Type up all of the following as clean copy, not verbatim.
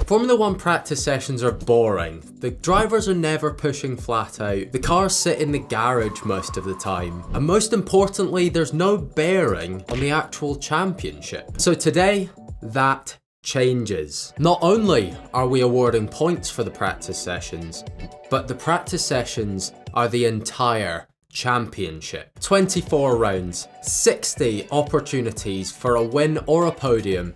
Formula 1 practice sessions are boring. The drivers are never pushing flat out, the cars sit in the garage most of the time, and most importantly, there's no bearing on the actual championship. So today, that changes. Not only are we awarding points for the practice sessions, but the practice sessions are the entire championship. 24 rounds, 60 opportunities for a win or a podium.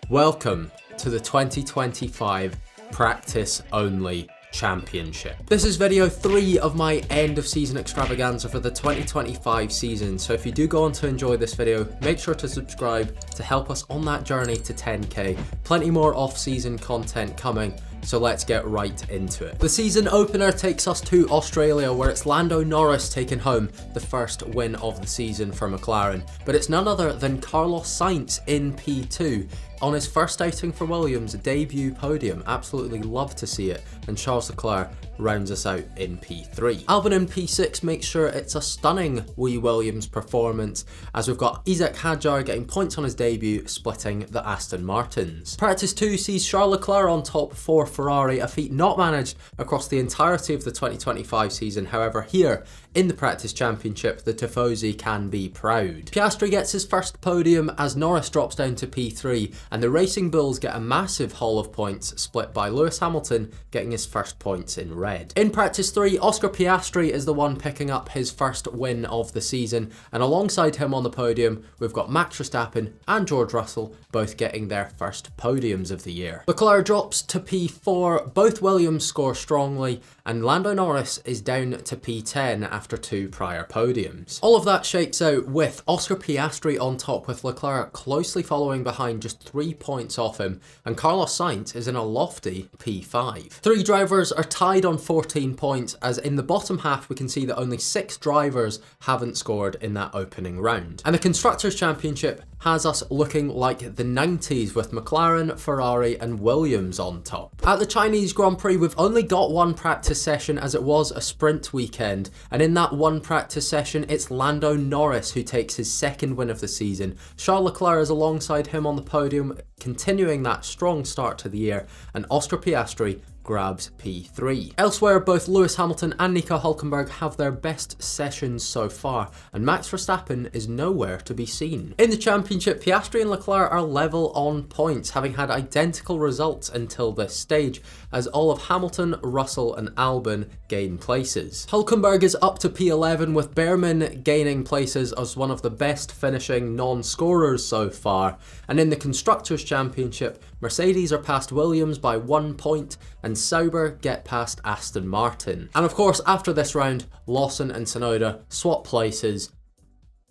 Welcome to the 2025 Practice Only Championship. This is video 3 of my end of season extravaganza for the 2025 season, so if you do go on to enjoy this video, make sure to subscribe to help us on that journey to 10k. Plenty more off-season content coming, so let's get right into it. The season opener takes us to Australia, where it's Lando Norris taking home the first win of the season for McLaren, but it's none other than Carlos Sainz in P2 on his first outing for Williams, debut podium. Absolutely love to see it, and Charles Leclerc rounds us out in P3. Albon in P6 makes sure it's a stunning wee Williams performance, as we've got Isaac Hadjar getting points on his debut, splitting the Aston Martins. Practice 2 sees Charles Leclerc on top for Ferrari, a feat not managed across the entirety of the 2025 season. However, here in the Practice Championship, the Tifosi can be proud. Piastri gets his first podium as Norris drops down to P3, and the Racing Bulls get a massive haul of points, split by Lewis Hamilton getting his first points in red. In Practice 3, Oscar Piastri is the one picking up his first win of the season, and alongside him on the podium, we've got Max Verstappen and George Russell both getting their first podiums of the year. Leclerc drops to P4, both Williams score strongly, and Lando Norris is down to P10 after 2 prior podiums. All of that shakes out with Oscar Piastri on top, with Leclerc closely following behind, just 3 points off him, and Carlos Sainz is in a lofty P5. 3 drivers are tied on 14 points, as in the bottom half we can see that only 6 drivers haven't scored in that opening round. And the Constructors' Championship has us looking like the 90s, with McLaren, Ferrari and Williams on top. At the Chinese Grand Prix, we've only got one practice session, as it was a sprint weekend, and in that one practice session it's Lando Norris who takes his second win of the season. Charles Leclerc is alongside him on the podium, continuing that strong start to the year, and Oscar Piastri grabs P3. Elsewhere, both Lewis Hamilton and Nico Hülkenberg have their best sessions so far, and Max Verstappen is nowhere to be seen. In the championship, Piastri and Leclerc are level on points, having had identical results until this stage, as all of Hamilton, Russell and Albon gain places. Hülkenberg is up to P11, with Behrman gaining places as one of the best finishing non-scorers so far, and in the Constructors' Championship, Mercedes are past Williams by 1 point, and Sauber get past Aston Martin. And of course, after this round, Lawson and Tsunoda swap places.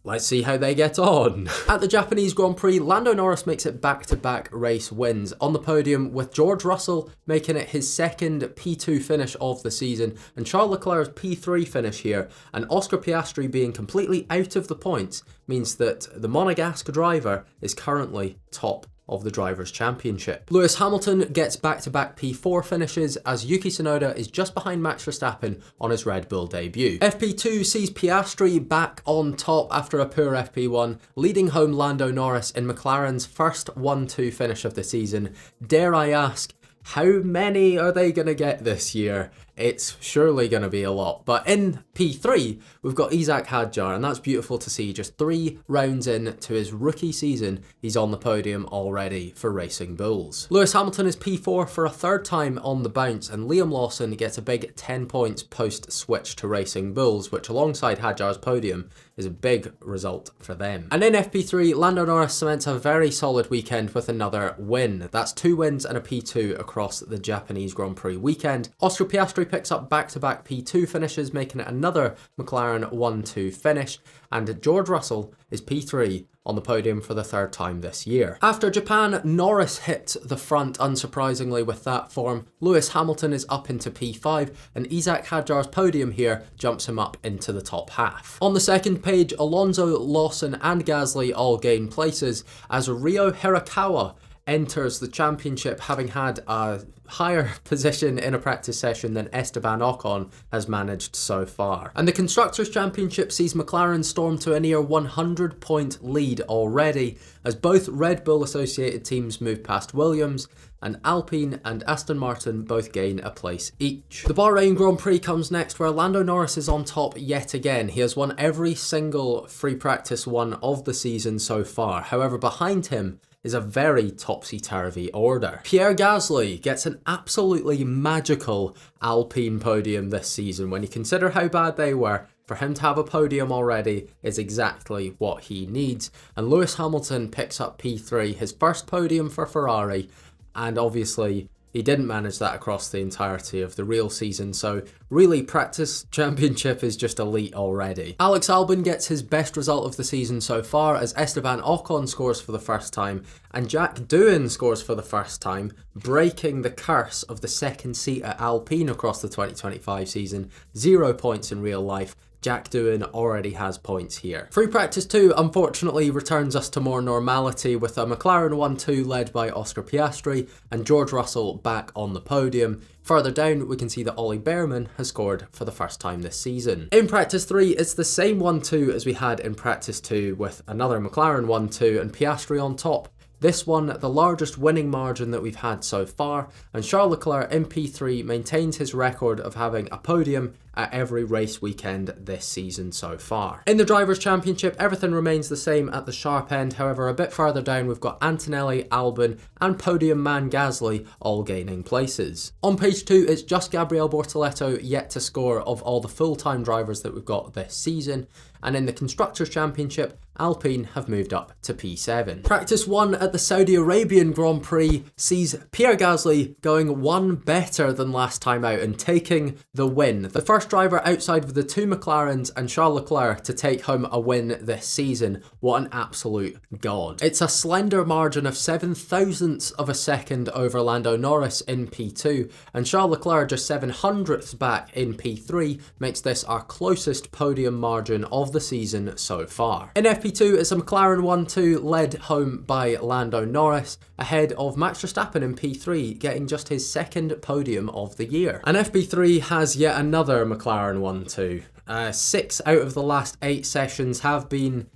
Let's see how they get on. At the Japanese Grand Prix, Lando Norris makes it back-to-back race wins on the podium, with George Russell making it his second P2 finish of the season, and Charles Leclerc's P3 finish here, and Oscar Piastri being completely out of the points means that the Monegasque driver is currently top of the Drivers' Championship. Lewis Hamilton gets back-to-back P4 finishes, as Yuki Tsunoda is just behind Max Verstappen on his Red Bull debut. FP2 sees Piastri back on top after a poor FP1, leading home Lando Norris in McLaren's first 1-2 finish of the season. Dare I ask, how many are they going to get this year? It's surely going to be a lot. But in P3, we've got Isaac Hadjar, and that's beautiful to see. Just 3 rounds in to his rookie season, he's on the podium already for Racing Bulls. Lewis Hamilton is P4 for a 3rd time on the bounce, and Liam Lawson gets a big 10 points post-switch to Racing Bulls, which alongside Hadjar's podium is a big result for them. And in FP3, Lando Norris cements a very solid weekend with another win. That's 2 wins and a P2 across the Japanese Grand Prix weekend. Oscar Piastri picks up back-to-back P2 finishes, making it another McLaren 1-2 finish, and George Russell is P3 on the podium for the 3rd time this year. After Japan, Norris hit the front unsurprisingly with that form. Lewis Hamilton is up into P5, and Isaac Hadjar's podium here jumps him up into the top half. On the second page, Alonso, Lawson and Gasly all gain places, as Ryo Hirakawa enters the championship, having had a higher position in a practice session than Esteban Ocon has managed so far. And the Constructors' Championship sees McLaren storm to a near 100-point lead already, as both Red Bull associated teams move past Williams, and Alpine and Aston Martin both gain a place each. The Bahrain Grand Prix comes next, where Lando Norris is on top yet again. He has won every single free practice one of the season so far. However, behind him is a very topsy-turvy order. Pierre Gasly gets an absolutely magical Alpine podium this season. When you consider how bad they were, for him to have a podium already is exactly what he needs. And Lewis Hamilton picks up P3, his first podium for Ferrari, and obviously he didn't manage that across the entirety of the real season, so really practice championship is just elite already. Alex Albon gets his best result of the season so far as Esteban Ocon scores for the first time and Jack Doohan scores for the first time, breaking the curse of the second seat at Alpine across the 2025 season. 0 points in real life. Jack Doohan already has points here. Free practice 2 unfortunately returns us to more normality with a McLaren 1-2 led by Oscar Piastri and George Russell back on the podium. Further down we can see that Ollie Behrman has scored for the first time this season. In practice 3 it's the same 1-2 as we had in practice 2 with another McLaren 1-2 and Piastri on top. This one, the largest winning margin that we've had so far, and Charles Leclerc in P3 maintains his record of having a podium at every race weekend this season so far. In the Drivers' Championship, everything remains the same at the sharp end. However, a bit further down, we've got Antonelli, Albon, and podium man Gasly all gaining places. On page 2, it's just Gabriel Bortoleto yet to score of all the full-time drivers that we've got this season. And in the Constructors' Championship, Alpine have moved up to P7. Practice 1 at the Saudi Arabian Grand Prix sees Pierre Gasly going one better than last time out and taking the win. The first driver outside of the two McLarens and Charles Leclerc to take home a win this season. What an absolute god. It's a slender margin of 7 thousandths of a second over Lando Norris in P2, and Charles Leclerc just 700ths back in P3 makes this our closest podium margin of the season so far. In FP2, it's a McLaren 1-2 led home by Lando Norris, ahead of Max Verstappen in P3, getting just his second podium of the year. And FP3 has yet another McLaren 1-2. 6 out of the last 8 sessions have been...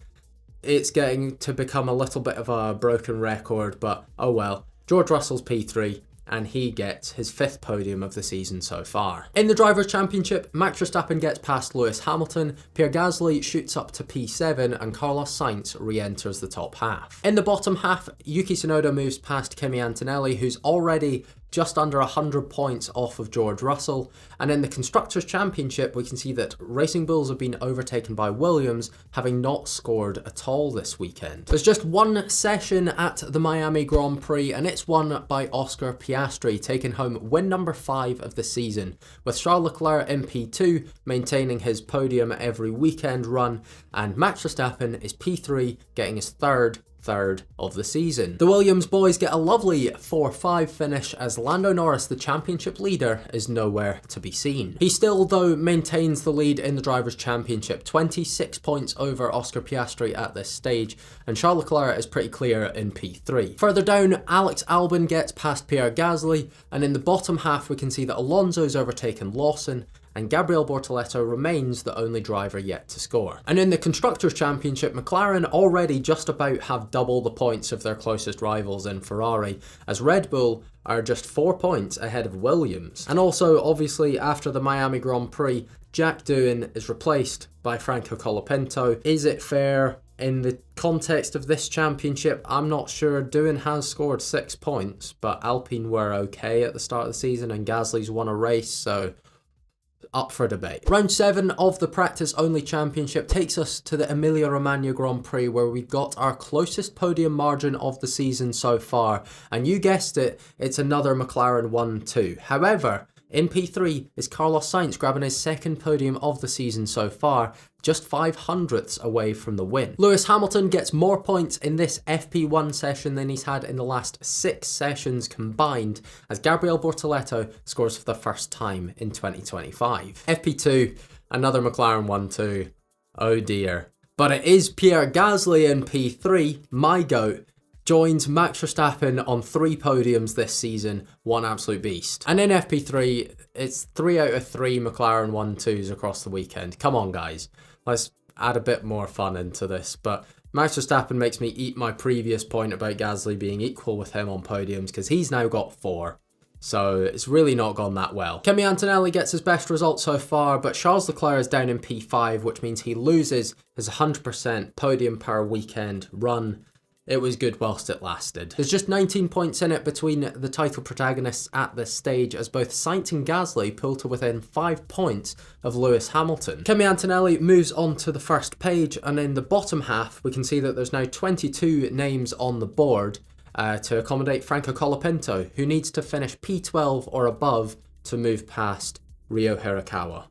It's getting to become a little bit of a broken record, but oh well. George Russell's P3, and he gets his 5th podium of the season so far. In the Drivers' Championship, Max Verstappen gets past Lewis Hamilton, Pierre Gasly shoots up to P7, and Carlos Sainz re-enters the top half. In the bottom half, Yuki Tsunoda moves past Kimi Antonelli, who's already just under 100 points off of George Russell, and in the Constructors' Championship we can see that Racing Bulls have been overtaken by Williams, having not scored at all this weekend. There's just one session at the Miami Grand Prix, and it's won by Oscar Piastri, taking home win number 5 of the season, with Charles Leclerc in P2 maintaining his podium every weekend run, and Max Verstappen is P3 getting his third of the season. The Williams boys get a lovely 4-5 finish as Lando Norris, the championship leader, is nowhere to be seen. He still, though, maintains the lead in the Drivers' Championship, 26 points over Oscar Piastri at this stage, and Charles Leclerc is pretty clear in P3. Further down, Alex Albon gets past Pierre Gasly, and in the bottom half we can see that Alonso's overtaken Lawson, and Gabriel Bortoleto remains the only driver yet to score. And in the Constructors' Championship, McLaren already just about have double the points of their closest rivals in Ferrari, as Red Bull are just 4 points ahead of Williams. And also, obviously, after the Miami Grand Prix, Jack Doohan is replaced by Franco Colapinto. Is it fair? In the context of this championship, I'm not sure. Doohan has scored 6 points, but Alpine were okay at the start of the season and Gasly's won a race, so up for debate. Round 7 of the practice-only championship takes us to the Emilia-Romagna Grand Prix, where we got our closest podium margin of the season so far, and you guessed it, it's another McLaren 1-2. However, in P3 is Carlos Sainz grabbing his 2nd podium of the season so far, just 500ths away from the win. Lewis Hamilton gets more points in this FP1 session than he's had in the last 6 sessions combined, as Gabriel Bortoleto scores for the first time in 2025. FP2, another McLaren 1-2. Oh dear. But it is Pierre Gasly in P3, my GOAT, joins Max Verstappen on 3 podiums this season, one absolute beast. And in FP3, it's 3 out of 3 McLaren 1-2s across the weekend. Come on guys, let's add a bit more fun into this. But Max Verstappen makes me eat my previous point about Gasly being equal with him on podiums because he's now got 4. So it's really not gone that well. Kimi Antonelli gets his best result so far, but Charles Leclerc is down in P5, which means he loses his 100% podium per weekend run. It was good whilst it lasted. There's just 19 points in it between the title protagonists at this stage, as both Sainz and Gasly pull to within 5 points of Lewis Hamilton. Kimi Antonelli moves on to the first page, and in the bottom half we can see that there's now 22 names on the board to accommodate Franco Colapinto, who needs to finish P12 or above to move past Ryo Hirakawa.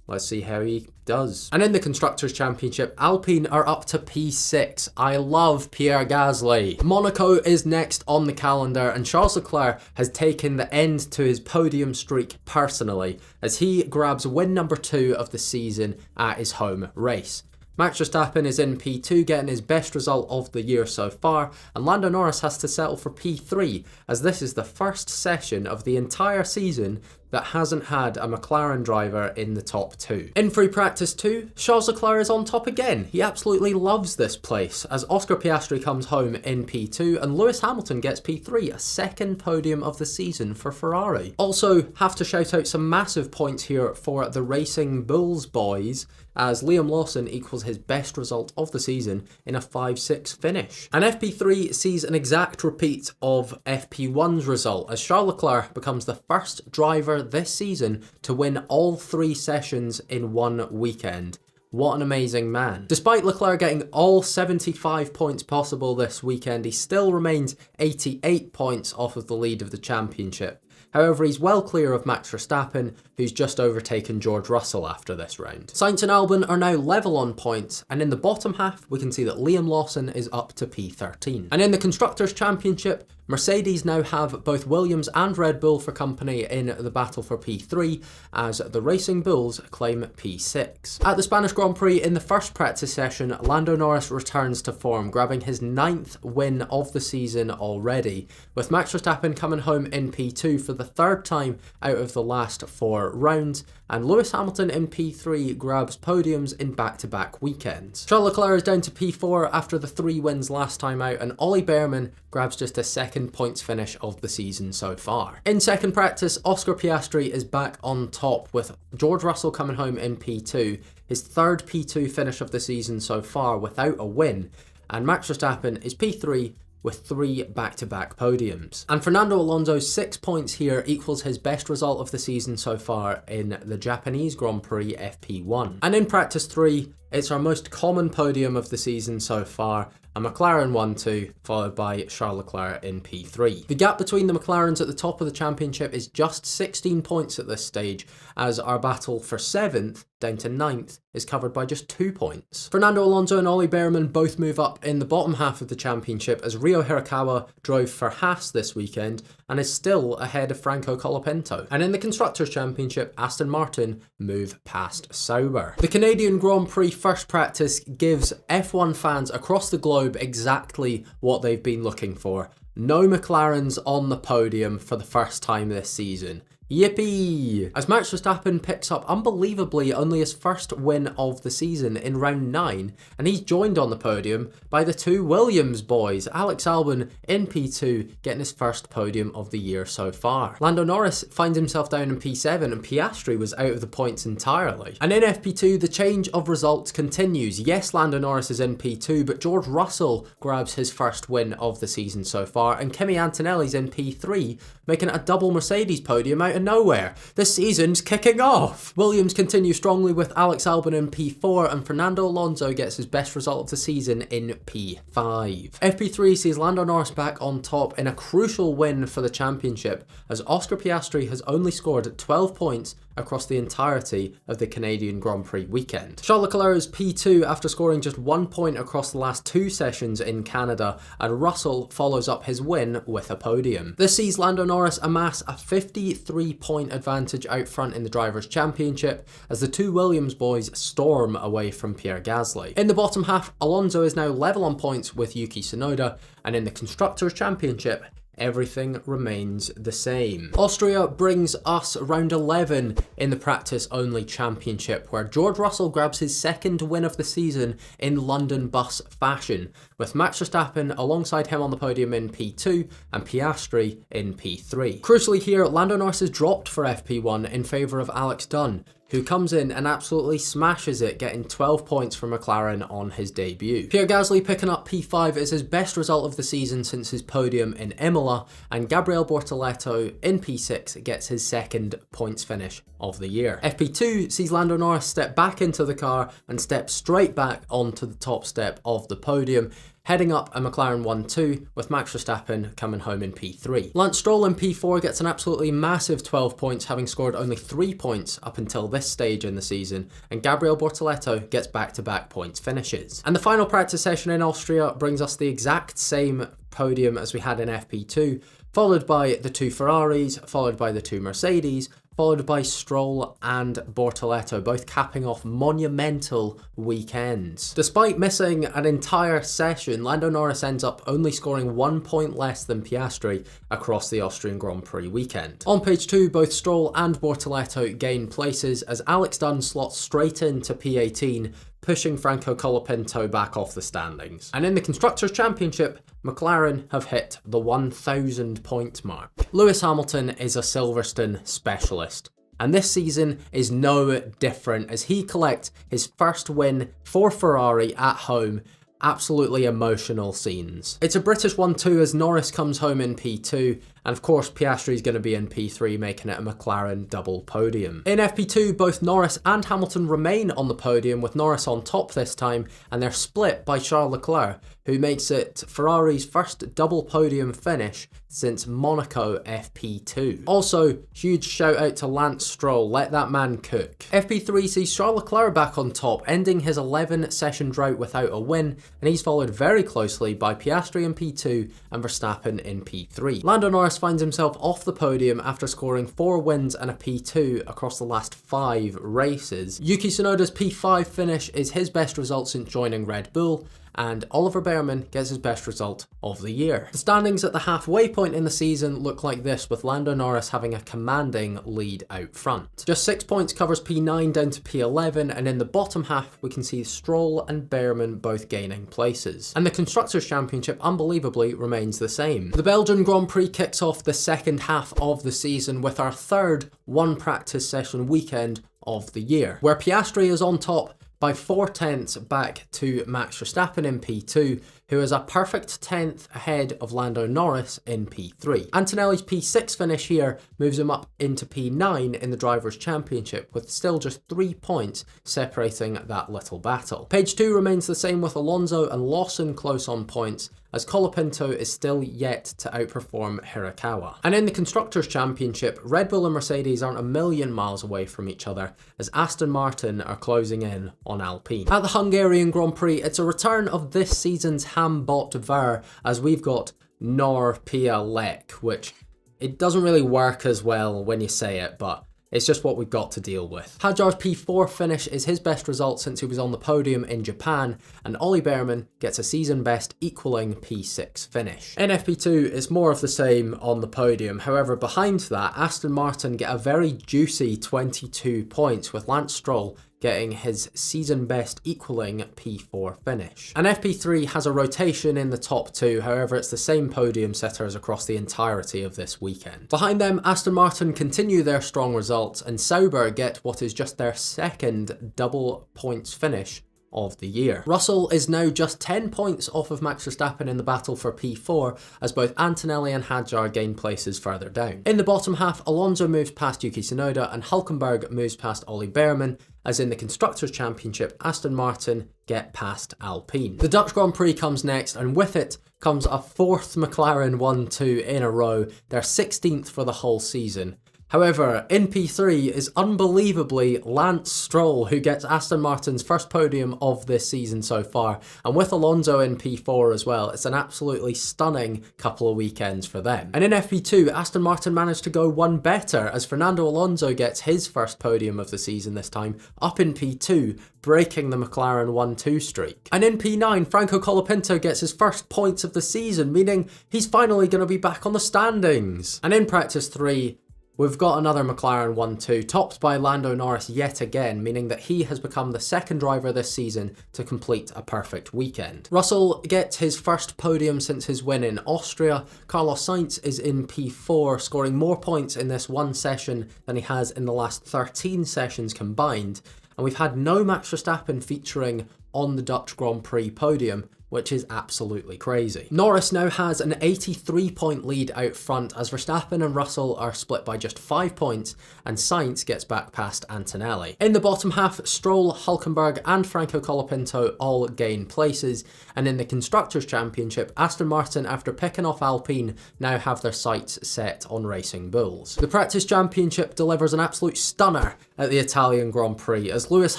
Let's see how he does. And in the Constructors' Championship, Alpine are up to P6. I love Pierre Gasly. Monaco is next on the calendar, and Charles Leclerc has taken the end to his podium streak personally, as he grabs win number 2 of the season at his home race. Max Verstappen is in P2, getting his best result of the year so far, and Lando Norris has to settle for P3, as this is the first session of the entire season that hasn't had a McLaren driver in the top 2. In free practice 2, Charles Leclerc is on top again. He absolutely loves this place, as Oscar Piastri comes home in P2 and Lewis Hamilton gets P3, a second podium of the season for Ferrari. Also, have to shout out some massive points here for the Racing Bulls boys, as Liam Lawson equals his best result of the season in a 5-6 finish. And FP3 sees an exact repeat of FP1's result, as Charles Leclerc becomes the first driver this season to win all 3 sessions in one weekend. What an amazing man. Despite Leclerc getting all 75 points possible this weekend, he still remains 88 points off of the lead of the championship. However, he's well clear of Max Verstappen, who's just overtaken George Russell after this round. Sainz and Albon are now level on points, and in the bottom half we can see that Liam Lawson is up to P13. And in the Constructors' Championship, Mercedes now have both Williams and Red Bull for company in the battle for P3, as the Racing Bulls claim P6. At the Spanish Grand Prix in the first practice session, Lando Norris returns to form, grabbing his 9th win of the season already, with Max Verstappen coming home in P2 for the 3rd time out of the last 4 rounds, and Lewis Hamilton in P3 grabs podiums in back-to-back weekends. Charles Leclerc is down to P4 after the 3 wins last time out, and Ollie Behrman grabs just a 2nd points finish of the season so far. In second practice, Oscar Piastri is back on top, with George Russell coming home in P2, his 3rd P2 finish of the season so far without a win, and Max Verstappen is P3 with 3 back-to-back podiums. And Fernando Alonso's 6 points here equals his best result of the season so far in the Japanese Grand Prix FP1. And in practice 3, it's our most common podium of the season so far, a McLaren 1-2, followed by Charles Leclerc in P3. The gap between the McLarens at the top of the championship is just 16 points at this stage, as our battle for 7th down to 9th is covered by just 2 points. Fernando Alonso and Ollie Behrman both move up in the bottom half of the championship, as Ryo Hirakawa drove for Haas this weekend and is still ahead of Franco Colapinto. And in the Constructors' Championship, Aston Martin move past Sauber. The Canadian Grand Prix first practice gives F1 fans across the globe exactly what they've been looking for. No McLarens on the podium for the first time this season. Yippee! As Max Verstappen picks up unbelievably only his first win of the season in round 9, and he's joined on the podium by the 2 Williams boys, Alex Albon in P2 getting his first podium of the year so far. Lando Norris finds himself down in P7 and Piastri was out of the points entirely. And in FP2 the change of results continues. Yes, Lando Norris is in P2, but George Russell grabs his first win of the season so far, and Kimi Antonelli's in P3, making it a double Mercedes podium out of nowhere. The season's kicking off! Williams continue strongly with Alex Albon in P4, and Fernando Alonso gets his best result of the season in P5. FP3 sees Lando Norris back on top in a crucial win for the championship, as Oscar Piastri has only scored 12 points across the entirety of the Canadian Grand Prix weekend. Charles Leclerc is P2 after scoring just 1 point across the last 2 sessions in Canada, and Russell follows up his win with a podium. This sees Lando Norris amass a 53-point advantage out front in the Drivers' Championship, as the 2 Williams boys storm away from Pierre Gasly. In the bottom half, Alonso is now level on points with Yuki Tsunoda, and in the Constructors' Championship, everything remains the same. Austria brings us round 11 in the practice-only championship, where George Russell grabs his second win of the season in London bus fashion, with Max Verstappen alongside him on the podium in P2 and Piastri in P3. Crucially here, Lando Norris is dropped for FP1 in favour of Alex Dunn, who comes in and absolutely smashes it, getting 12 points for McLaren on his debut. Pierre Gasly picking up P5 is his best result of the season since his podium in Imola, and Gabriel Bortoleto in P6 gets his second points finish of the year. FP2 sees Lando Norris step back into the car and step straight back onto the top step of the podium, heading up a McLaren 1-2 with Max Verstappen coming home in P3. Lance Stroll in P4 gets an absolutely massive 12 points, having scored only 3 points up until this stage in the season, and Gabriel Bortoleto gets back-to-back points finishes. And the final practice session in Austria brings us the exact same podium as we had in FP2, followed by the 2 Ferraris, followed by the 2 Mercedes, followed by Stroll and Bortoleto, both capping off monumental weekends. Despite missing an entire session, Lando Norris ends up only scoring 1 point less than Piastri across the Austrian Grand Prix weekend. On page 2, both Stroll and Bortoleto gain places as Alex Dunn slots straight into P18, pushing Franco Colapinto back off the standings. And in the Constructors' Championship, McLaren have hit the 1,000 point mark. Lewis Hamilton is a Silverstone specialist, and this season is no different as he collects his first win for Ferrari at home. Absolutely emotional scenes. It's a British 1-2 as Norris comes home in P2, and of course Piastri is going to be in P3, making it a McLaren double podium. In FP2, both Norris and Hamilton remain on the podium, with Norris on top this time, and they're split by Charles Leclerc, who makes it Ferrari's first double podium finish since Monaco FP2. Also, huge shout out to Lance Stroll, let that man cook. FP3 sees Charles Leclerc back on top, ending his 11-session drought without a win, and he's followed very closely by Piastri in P2 and Verstappen in P3. Lando Norris finds himself off the podium after scoring 4 wins and a P2 across the last 5 races. Yuki Tsunoda's P5 finish is his best result since joining Red Bull, and Oliver Behrman gets his best result of the year. The standings at the halfway point in the season look like this, with Lando Norris having a commanding lead out front. Just 6 points covers P9 down to P11, and in the bottom half we can see Stroll and Behrman both gaining places. And the Constructors' Championship unbelievably remains the same. The Belgian Grand Prix kicks off the second half of the season with our third 1 practice session weekend of the year, where Piastri is on top by 4 tenths back to Max Verstappen in P2, who is a perfect 10th ahead of Lando Norris in P3. Antonelli's P6 finish here moves him up into P9 in the Drivers' Championship, with still just 3 points separating that little battle. Page 2 remains the same, with Alonso and Lawson close on points, as Colapinto is still yet to outperform Hirakawa. And in the Constructors' Championship, Red Bull and Mercedes aren't a million miles away from each other, as Aston Martin are closing in on Alpine. At the Hungarian Grand Prix, it's a return of this season's Hambot Ver, as we've got Nor Pia Lek, which it doesn't really work as well when you say it, but it's just what we've got to deal with. Hadjar's P4 finish is his best result since he was on the podium in Japan, and Ollie Behrman gets a season best equaling P6 finish. In FP2, it's more of the same on the podium. However, behind that, Aston Martin get a very juicy 22 points, with Lance Stroll getting his season best equaling P4 finish. And FP3 has a rotation in the top 2, however it's the same podium setters across the entirety of this weekend. Behind them, Aston Martin continue their strong results, and Sauber get what is just their second double points finish of the year. Russell is now just 10 points off of Max Verstappen in the battle for P4, as both Antonelli and Hadjar gain places further down. In the bottom half, Alonso moves past Yuki Tsunoda and Hülkenberg moves past Ollie Behrman, as in the Constructors' Championship, Aston Martin get past Alpine. The Dutch Grand Prix comes next, and with it comes a 4th McLaren 1-2 in a row, their 16th for the whole season. However, in P3 is unbelievably Lance Stroll, who gets Aston Martin's first podium of this season so far, and with Alonso in P4 as well, it's an absolutely stunning couple of weekends for them. And in FP2, Aston Martin managed to go one better as Fernando Alonso gets his first podium of the season this time, up in P2, breaking the McLaren 1-2 streak. And in P9, Franco Colapinto gets his first points of the season, meaning he's finally going to be back on the standings. And in Practice 3, we've got another McLaren 1-2, topped by Lando Norris yet again, meaning that he has become the second driver this season to complete a perfect weekend. Russell gets his first podium since his win in Austria. Carlos Sainz is in P4, scoring more points in this one session than he has in the last 13 sessions combined. And we've had no Max Verstappen featuring on the Dutch Grand Prix podium, which is absolutely crazy. Norris now has an 83-point lead out front as Verstappen and Russell are split by just 5 points and Sainz gets back past Antonelli. In the bottom half, Stroll, Hülkenberg and Franco Colapinto all gain places, and in the Constructors' Championship, Aston Martin, after picking off Alpine, now have their sights set on Racing Bulls. The Practice Championship delivers an absolute stunner at the Italian Grand Prix as Lewis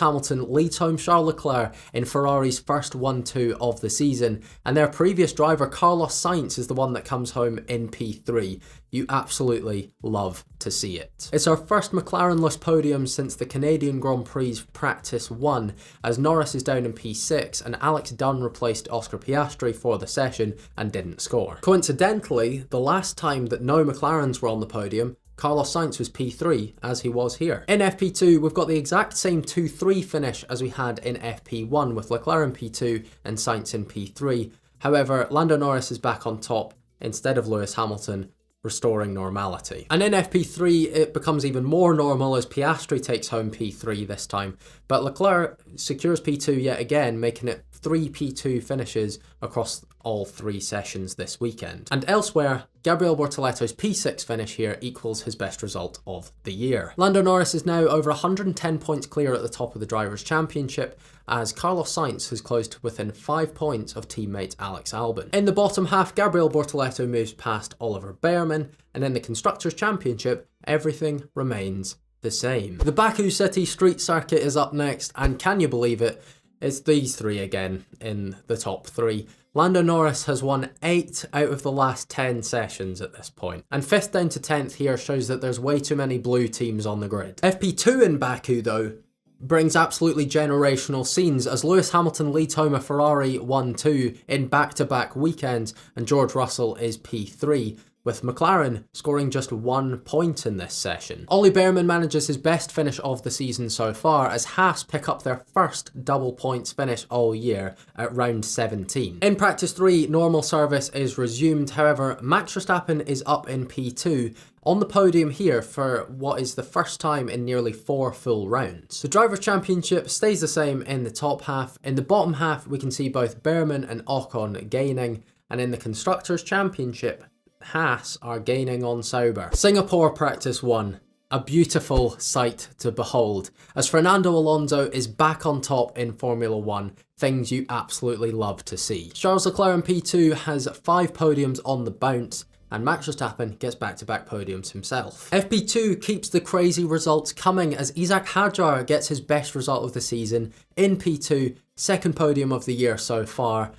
Hamilton leads home Charles Leclerc in Ferrari's first 1-2 of the season, and their previous driver Carlos Sainz is the one that comes home in P3. You absolutely love to see it. It's our first McLaren-less podium since the Canadian Grand Prix Practice 1, as Norris is down in P6 and Alex Dunn replaced Oscar Piastri for the session and didn't score. Coincidentally, the last time that no McLarens were on the podium, Carlos Sainz was P3, as he was here. In FP2, we've got the exact same 2-3 finish as we had in FP1, with Leclerc in P2 and Sainz in P3. However, Lando Norris is back on top instead of Lewis Hamilton, restoring normality. And in FP3, it becomes even more normal as Piastri takes home P3 this time, but Leclerc secures P2 yet again, making it 3 P2 finishes across all 3 sessions this weekend. And elsewhere, Gabriel Bortoletto's P6 finish here equals his best result of the year. Lando Norris is now over 110 points clear at the top of the Drivers' Championship, as Carlos Sainz has closed within 5 points of teammate Alex Albon. In the bottom half, Gabriel Bortoletto moves past Oliver Bearman, and in the Constructors' Championship, everything remains the same. The Baku City Street Circuit is up next, and can you believe it? It's these 3 again in the top 3. Lando Norris has won 8 out of the last 10 sessions at this point, and 5th down to 10th here shows that there's way too many blue teams on the grid. FP2 in Baku though brings absolutely generational scenes as Lewis Hamilton leads home a Ferrari 1-2 in back-to-back weekends and George Russell is P3, with McLaren scoring just 1 point in this session. Ollie Bearman manages his best finish of the season so far as Haas pick up their first double points finish all year at round 17. In Practice 3, normal service is resumed, however Max Verstappen is up in P2, on the podium here for what is the first time in nearly 4 full rounds. The Drivers' Championship stays the same in the top half. In the bottom half we can see both Bearman and Ocon gaining, and in the Constructors' Championship Haas are gaining on Sauber. Singapore Practice 1. A beautiful sight to behold, as Fernando Alonso is back on top in Formula 1, things you absolutely love to see. Charles Leclerc in P2 has 5 podiums on the bounce, and Max Verstappen gets back-to-back podiums himself. FP2 keeps the crazy results coming as Isaac Hadjar gets his best result of the season in P2, second podium of the year so far.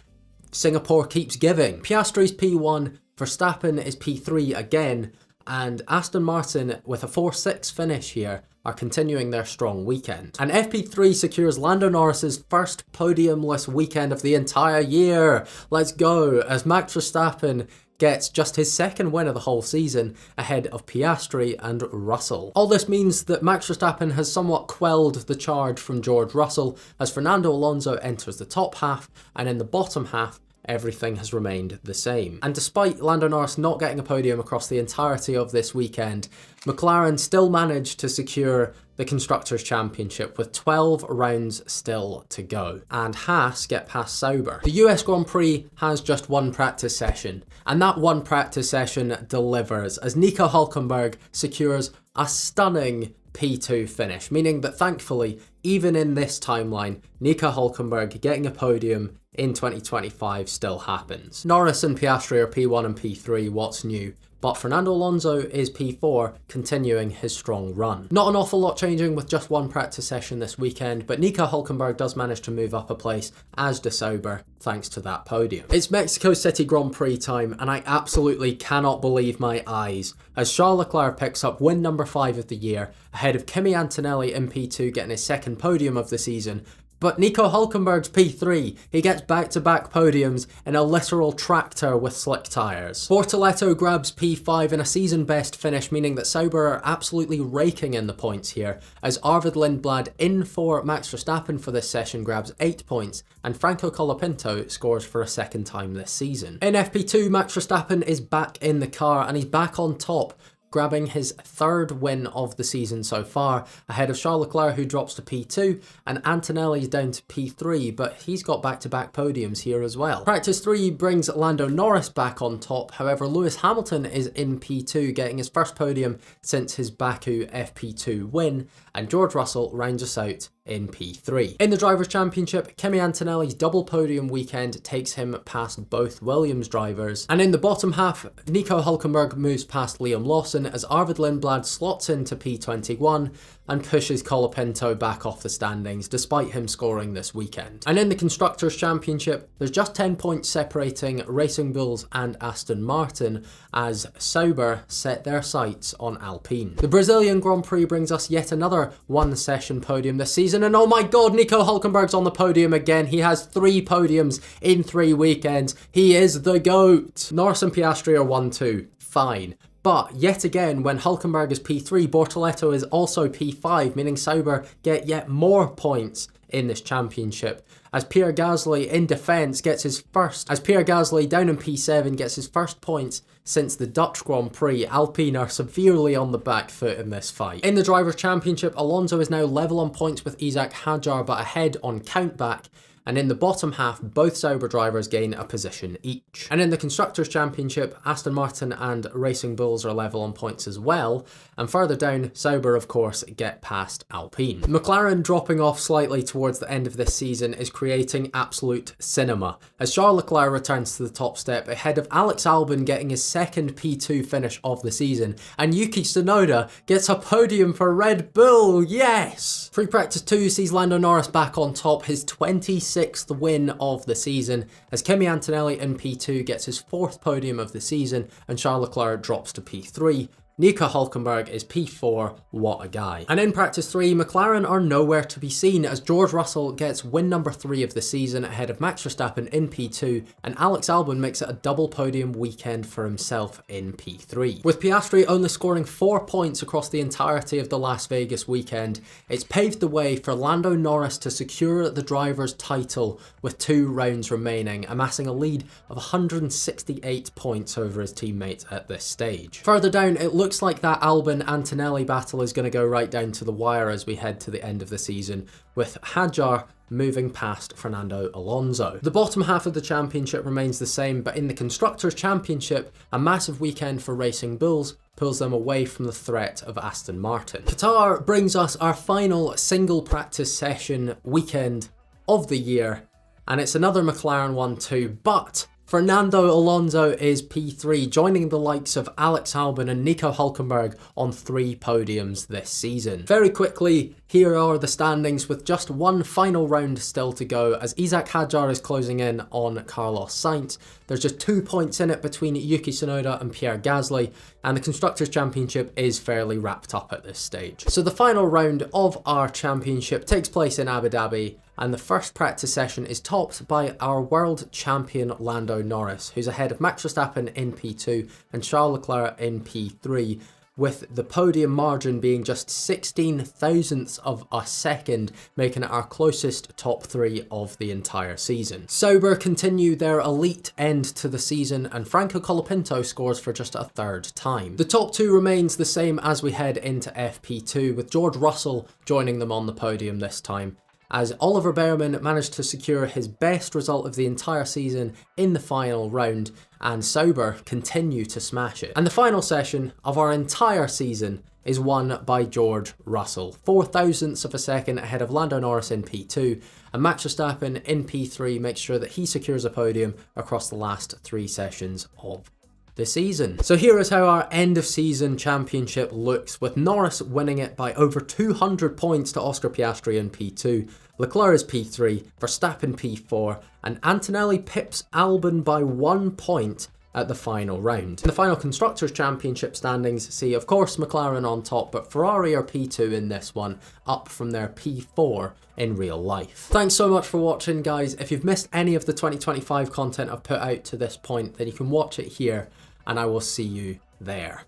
Singapore keeps giving. Piastri's P1, Verstappen is P3 again, and Aston Martin, with a 4-6 finish here, are continuing their strong weekend. And FP3 secures Lando Norris's first podiumless weekend of the entire year. Let's go, as Max Verstappen gets just his second win of the whole season ahead of Piastri and Russell. All this means that Max Verstappen has somewhat quelled the charge from George Russell as Fernando Alonso enters the top half, and in the bottom half everything has remained the same. And despite Lando Norris not getting a podium across the entirety of this weekend, McLaren still managed to secure the Constructors' Championship with 12 rounds still to go. And Haas get past Sauber. The US Grand Prix has just 1 practice session, and that 1 practice session delivers as Nico Hülkenberg secures a stunning P2 finish, meaning that thankfully, even in this timeline, Nico Hülkenberg getting a podium in 2025 still happens. Norris and Piastri are P1 and P3, what's new? but Fernando Alonso is P4, continuing his strong run. Not an awful lot changing with just one practice session this weekend, but Nico Hülkenberg does manage to move up a place, as does Sauber, thanks to that podium. It's Mexico City Grand Prix time, and I absolutely cannot believe my eyes as Charles Leclerc picks up win number 5 of the year, ahead of Kimi Antonelli in P2 getting his second podium of the season. But Nico Hülkenberg's P3, he gets back-to-back podiums in a literal tractor with slick tyres. Bortoleto grabs P5 in a season-best finish, meaning that Sauber are absolutely raking in the points here, as Arvid Lindblad in for Max Verstappen for this session grabs 8 points, and Franco Colapinto scores for a second time this season. In FP2, Max Verstappen is back in the car, and he's back on top, grabbing his 3rd win of the season so far, ahead of Charles Leclerc, who drops to P2, and Antonelli's down to P3, but he's got back-to-back podiums here as well. Practice 3 brings Lando Norris back on top, however Lewis Hamilton is in P2, getting his first podium since his Baku FP2 win, and George Russell rounds us out in P3. In the Drivers' Championship, Kimi Antonelli's double podium weekend takes him past both Williams drivers, and in the bottom half, Nico Hülkenberg moves past Liam Lawson as Arvid Lindblad slots into P21 and pushes Colapinto back off the standings, despite him scoring this weekend. And in the Constructors' Championship, there's just 10 points separating Racing Bulls and Aston Martin, as Sauber set their sights on Alpine. The Brazilian Grand Prix brings us yet another one-session podium this season, and oh my god, Nico Hülkenberg's on the podium again. He has 3 podiums in 3 weekends. He is the GOAT. Norris and Piastri are 1-2. Fine. But yet again, when Hülkenberg is P3, Bortoleto is also P5, meaning Sauber get yet more points in this championship, as Pierre Gasly in defence gets his first, as Pierre Gasly down in P7 gets his first points since the Dutch Grand Prix. Alpine are severely on the back foot in this fight. In the Drivers' Championship, Alonso is now level on points with Isaac Hadjar, but ahead on countback. And in the bottom half, both Sauber drivers gain a position each. And in the Constructors' Championship, Aston Martin and Racing Bulls are level on points as well, and further down, Sauber of course get past Alpine. McLaren dropping off slightly towards the end of this season is creating absolute cinema, as Charles Leclerc returns to the top step ahead of Alex Albon getting his second P2 finish of the season, and Yuki Tsunoda gets a podium for Red Bull, yes! Free Practice 2 sees Lando Norris back on top, his 26th win of the season, as Kimi Antonelli in P2 gets his 4th podium of the season and Charles Leclerc drops to P3. Nico Hülkenberg is P4, what a guy. And in Practice 3, McLaren are nowhere to be seen as George Russell gets win number 3 of the season ahead of Max Verstappen in P2, and Alex Albon makes it a double podium weekend for himself in P3. With Piastri only scoring 4 points across the entirety of the Las Vegas weekend, it's paved the way for Lando Norris to secure the driver's title with 2 rounds remaining, amassing a lead of 168 points over his teammates at this stage. Further down, it looks like that Albon-Antonelli battle is going to go right down to the wire as we head to the end of the season, with Hadjar moving past Fernando Alonso. The bottom half of the championship remains the same, but in the Constructors' Championship, a massive weekend for Racing Bulls pulls them away from the threat of Aston Martin. Qatar brings us our final single practice session weekend of the year, and it's another McLaren 1-2, but Fernando Alonso is P3, joining the likes of Alex Albon and Nico Hülkenberg on 3 podiums this season. Very quickly, here are the standings with just one final round still to go, as Isaac Hadjar is closing in on Carlos Sainz. There's just 2 points in it between Yuki Tsunoda and Pierre Gasly, and the Constructors' Championship is fairly wrapped up at this stage. So the final round of our championship takes place in Abu Dhabi, and the first practice session is topped by our world champion Lando Norris, who's ahead of Max Verstappen in P2 and Charles Leclerc in P3, with the podium margin being just 16 thousandths of a second, making it our closest top 3 of the entire season. Sauber continue their elite end to the season, and Franco Colapinto scores for just a 3rd time. The top 2 remains the same as we head into FP2, with George Russell joining them on the podium this time, as Oliver Behrman managed to secure his best result of the entire season in the final round, and Sauber continue to smash it. And the final session of our entire season is won by George Russell, 4 thousandths of a second ahead of Lando Norris in P2, and Max Verstappen in P3 makes sure that he secures a podium across the last 3 sessions of the season. So here is how our end of season championship looks, with Norris winning it by over 200 points to Oscar Piastri in P2, Leclerc is P3, Verstappen P4, and Antonelli pips Albon by 1 point at the final round. In the final Constructors' Championship standings, see of course McLaren on top, but Ferrari are P2 in this one, up from their P4 in real life. Thanks so much for watching, guys. If you've missed any of the 2025 content I've put out to this point, then you can watch it here, and I will see you there.